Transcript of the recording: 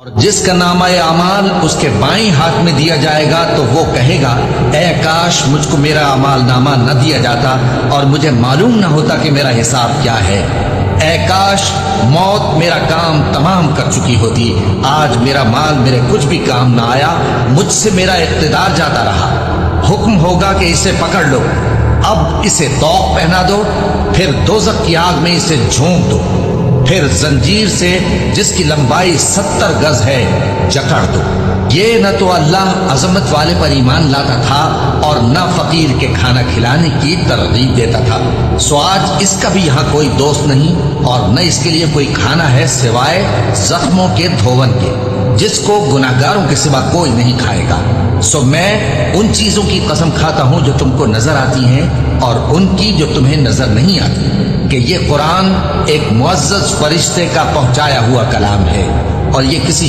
اور جس کا نامہ اعمال اس کے بائیں ہاتھ میں دیا جائے گا تو وہ کہے گا اے کاش مجھ کو میرا اعمال نامہ نہ دیا جاتا اور مجھے معلوم نہ ہوتا کہ میرا حساب کیا ہے۔ اے کاش موت میرا کام تمام کر چکی ہوتی، آج میرا مال میرے کچھ بھی کام نہ آیا، مجھ سے میرا اقتدار جاتا رہا۔ حکم ہوگا کہ اسے پکڑ لو، اب اسے طوق پہنا دو، پھر دوزخ کی آگ میں اسے جھونک دو، پھر زنجیر سے جس کی لمبائی 70 گز ہے جکڑ دو۔ یہ نہ تو اللہ عظمت والے پر ایمان لاتا تھا اور نہ فقیر کے کھانا کھلانے کی ترغیب دیتا تھا، سو آج اس کا بھی یہاں کوئی دوست نہیں اور نہ اس کے لیے کوئی کھانا ہے سوائے زخموں کے دھون کے، جس کو گناہگاروں کے سوا کوئی نہیں کھائے گا۔ سو میں ان چیزوں کی قسم کھاتا ہوں جو تم کو نظر آتی ہیں اور ان کی جو تمہیں نظر نہیں آتی، کہ یہ قرآن ایک معزز فرشتے کا پہنچایا ہوا کلام ہے اور یہ کسی